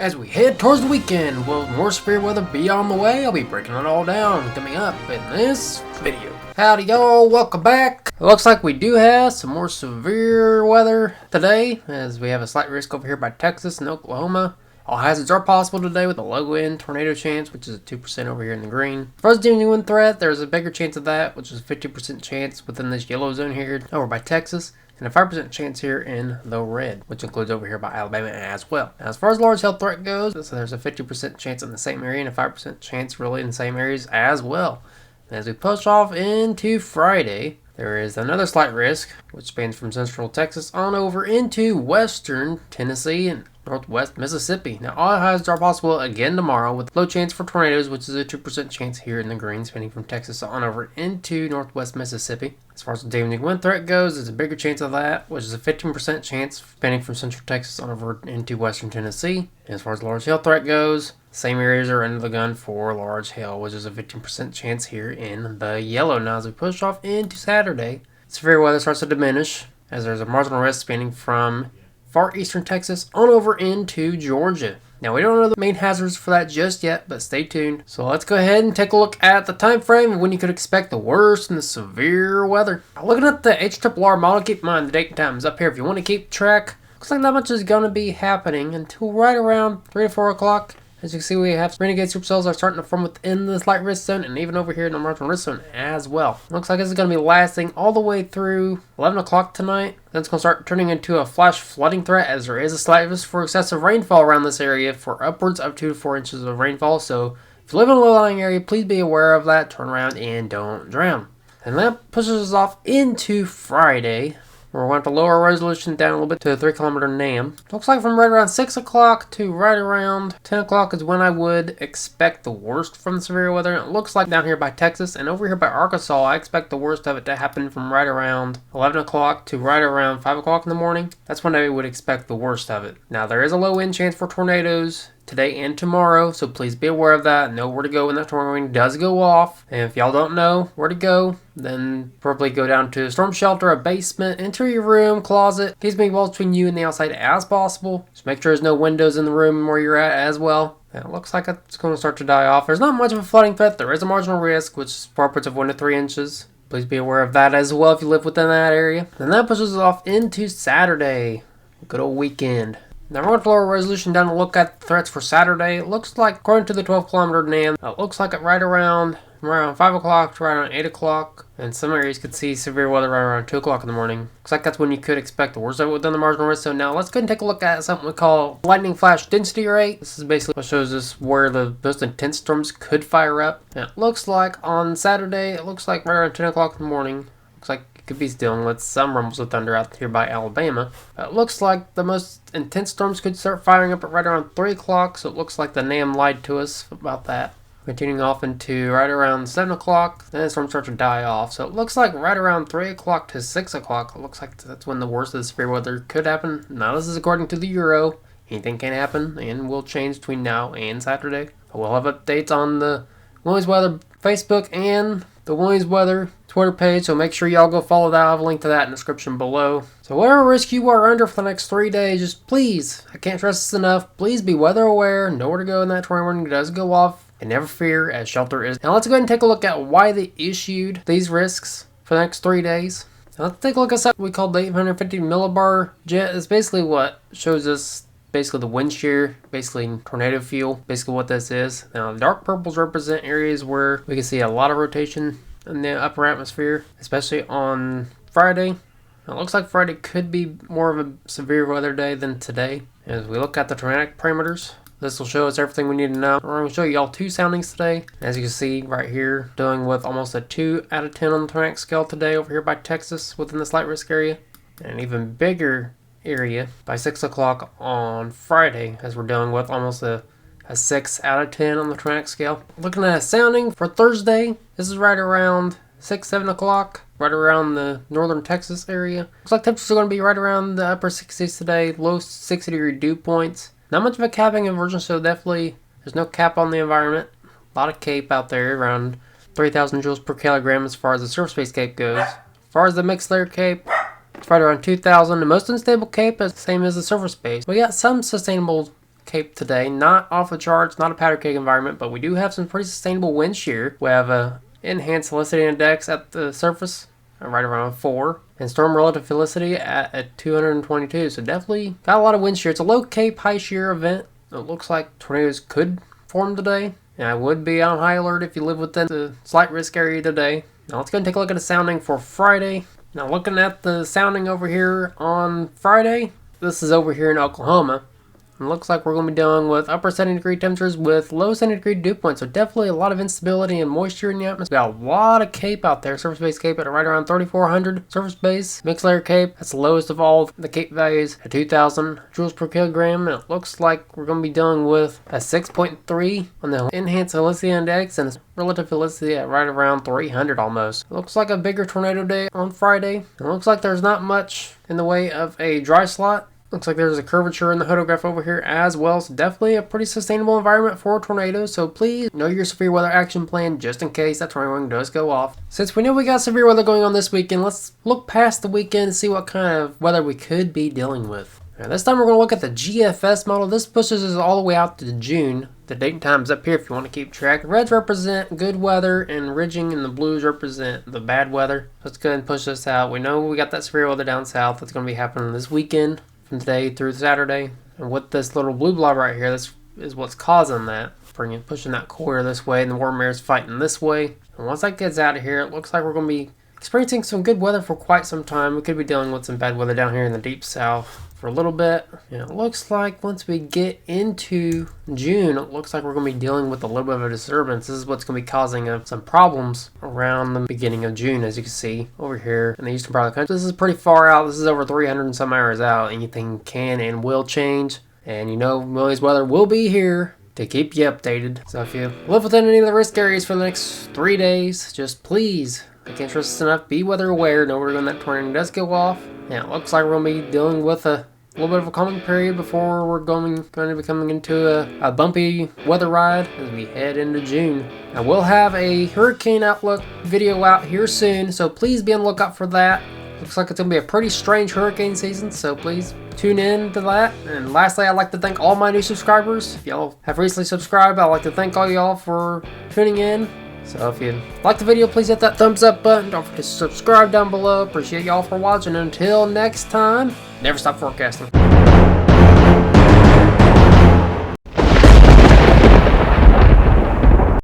As we head towards the weekend, will more severe weather be on the way? I'll be breaking it all down coming up in this video. Howdy y'all, welcome back. It looks like we do have some more severe weather today, as we have a slight risk over here by Texas and Oklahoma. All hazards are possible today with a low wind tornado chance, which is a 2% over here in the green. For the New wind threat, there's a bigger chance of that, which is a 50% chance within this yellow zone here over by Texas. And a 5% chance here in the red, which includes over here by Alabama as well. Now, as far as large hail threat goes, so there's a 50% chance in the same area and a 5% chance really in the same areas as well. And as we push off into Friday, there is another slight risk, which spans from central Texas on over into western Tennessee and northwest Mississippi. Now, all hazards are possible again tomorrow with low chance for tornadoes, which is a 2% chance here in the green, spanning from Texas on over into northwest Mississippi. As far as the damaging wind threat goes, there's a bigger chance of that, which is a 15% chance spanning from central Texas on over into western Tennessee. And as far as the large hail threat goes, same areas are under the gun for large hail, which is a 15% chance here in the yellow. Now, as we push off into Saturday, severe weather starts to diminish as there's a marginal risk spanning from far eastern Texas on over into Georgia. Now, we don't know the main hazards for that just yet, but stay tuned. So let's go ahead and take a look at the time frame of when you could expect the worst and the severe weather. Now, looking at the HRRR model, keep in mind the date and time is up here if you want to keep track. Looks like not much is going to be happening until right around 3 to 4 o'clock. As you can see, we have renegade supercells are starting to form within the slight risk zone and even over here in the marginal risk zone as well. Looks like this is going to be lasting all the way through 11 o'clock tonight. Then it's going to start turning into a flash flooding threat, as there is a slight risk for excessive rainfall around this area for upwards of 2 to 4 inches of rainfall. So if you live in a low-lying area, please be aware of that. Turn around and don't drown. And that pushes us off into Friday. We're going to lower our resolution down a little bit to a 3-kilometer NAM. Looks like from right around 6 o'clock to right around 10 o'clock is when I would expect the worst from the severe weather. It looks like down here by Texas and over here by Arkansas, I expect the worst of it to happen from right around 11 o'clock to right around 5 o'clock in the morning. That's when I would expect the worst of it. Now, there is a low wind chance for tornadoes today and tomorrow, so please be aware of that. Know where to go when that tornado warning does go off. And if y'all don't know where to go, then probably go down to a storm shelter, a basement, enter your room, closet. Keep as many walls between you and the outside as possible. Just make sure there's no windows in the room where you're at as well. And it looks like it's going to start to die off. There's not much of a flooding threat. There is a marginal risk, which is upwards of 1 to 3 inches. Please be aware of that as well if you live within that area. And that pushes us off into Saturday. Good old weekend. Now we're going to lower resolution down to look at threats for Saturday. It looks like, according to the 12-kilometer NAM, it looks like at right around 5 o'clock to right around 8 o'clock. And some areas could see severe weather right around 2 o'clock in the morning. Looks like that's when you could expect the worst of it within the marginal risk zone. Now let's go ahead and take a look at something we call lightning flash density rate. This is basically what shows us where the most intense storms could fire up. And it looks like on Saturday, it looks like right around 10 o'clock in the morning. Looks like could be dealing with some rumbles of thunder out here by Alabama. It looks like the most intense storms could start firing up at right around 3 o'clock, so it looks like the NAM lied to us about that. Continuing off into right around 7 o'clock, then the storm starts to die off. So it looks like right around 3 o'clock to 6 o'clock, it looks like that's when the worst of the severe weather could happen. Now this is according to the Euro. Anything can happen and will change between now and Saturday. We'll have updates on the Willie's Weather Facebook and the Willie's Weather Twitter page, so make sure y'all go follow that. I'll have a link to that in the description below. So whatever risk you are under for the next 3 days, just please, I can't stress this enough, please be weather aware, know where to go when that tornado warning does go off, and never fear as shelter is. Now let's go ahead and take a look at why they issued these risks for the next 3 days. Now let's take a look at something we call the 850 millibar jet. It's basically what shows us basically the wind shear, basically tornado fuel, basically what this is. Now the dark purples represent areas where we can see a lot of rotation in the upper atmosphere, especially on Friday. Now, it looks like Friday could be more of a severe weather day than today. As we look at the tornadic parameters, this will show us everything we need to know. We're going to show you all 2 soundings today. As you can see right here, dealing with almost a 2 out of 10 on the tornadic scale today over here by Texas within the slight risk area. And an even bigger area by 6 o'clock on Friday, as we're dealing with almost a 6 out of 10 on the tornadic scale. Looking at a sounding for Thursday, this is right around 6, 7 o'clock, right around the northern Texas area. Looks like temperatures are going to be right around the upper 60s today, low 60-degree dew points. Not much of a capping inversion, so definitely there's no cap on the environment. A lot of CAPE out there, around 3,000 joules per kilogram as far as the surface-based CAPE goes. As far as the mixed layer CAPE, it's right around 2,000. The most unstable CAPE is the same as the surface base. We got some sustainable Cape today. Not off the charts, not a powder cake environment, but we do have some pretty sustainable wind shear. We have a enhanced felicity index at the surface, right around 4, and storm relative felicity at 222. So definitely got a lot of wind shear. It's a low Cape, high shear event. It looks like tornadoes could form today. And I would be on high alert if you live within the slight risk area today. Now let's go and take a look at the sounding for Friday. Now looking at the sounding over here on Friday, this is over here in Oklahoma. It looks like we're going to be dealing with upper centigrade temperatures with low centigrade dew points. So definitely a lot of instability and moisture in the atmosphere. Got a lot of Cape out there. Surface base Cape at right around 3,400. Surface base mixed layer Cape, that's the lowest of all the Cape values at 2,000 joules per kilogram. And it looks like we're going to be dealing with a 6.3 on the enhanced felicity index and relative felicity at right around 300 almost. It looks like a bigger tornado day on Friday. It looks like there's not much in the way of a dry slot. Looks like there's a curvature in the photograph over here as well, so definitely a pretty sustainable environment for tornadoes. So please know your severe weather action plan just in case that tornado warning does go off. Since we know we got severe weather going on this weekend, let's look past the weekend and see what kind of weather we could be dealing with. Now, this time we're going to look at the GFS model. This pushes us all the way out to June. The date and time's up here if you want to keep track. The reds represent good weather and ridging, and the blues represent the bad weather. Let's go ahead and push this out. We know we got that severe weather down south that's going to be happening this weekend, from today through Saturday. And with this little blue blob right here, this is what's causing that, pushing that core this way, and the warm air is fighting this way. And once that gets out of here, it looks like we're going to be experiencing some good weather for quite some time. We could be dealing with some bad weather down here in the deep south for a little bit. And it looks like once we get into June, it looks like we're going to be dealing with a little bit of a disturbance. This is what's going to be causing some problems around the beginning of June, as you can see over here in the eastern part of the country. This is pretty far out. This is over 300 and some hours out. Anything can and will change. And you know, Willie's weather will be here to keep you updated. So if you live within any of the risk areas for the next 3 days, just please, I can't stress this enough, be weather aware. Know when that tornado does go off. And it looks like we're going to be dealing with a little bit of a calming period before we're going to be coming into a bumpy weather ride as we head into June. Now we'll have a hurricane outlook video out here soon, so please be on the lookout for that. Looks like it's going to be a pretty strange hurricane season, so please tune in to that. And lastly, I'd like to thank all my new subscribers. If y'all have recently subscribed, I'd like to thank all y'all for tuning in. So if you like the video, please hit that thumbs up button. Don't forget to subscribe down below. Appreciate y'all for watching. Until next time, never stop forecasting.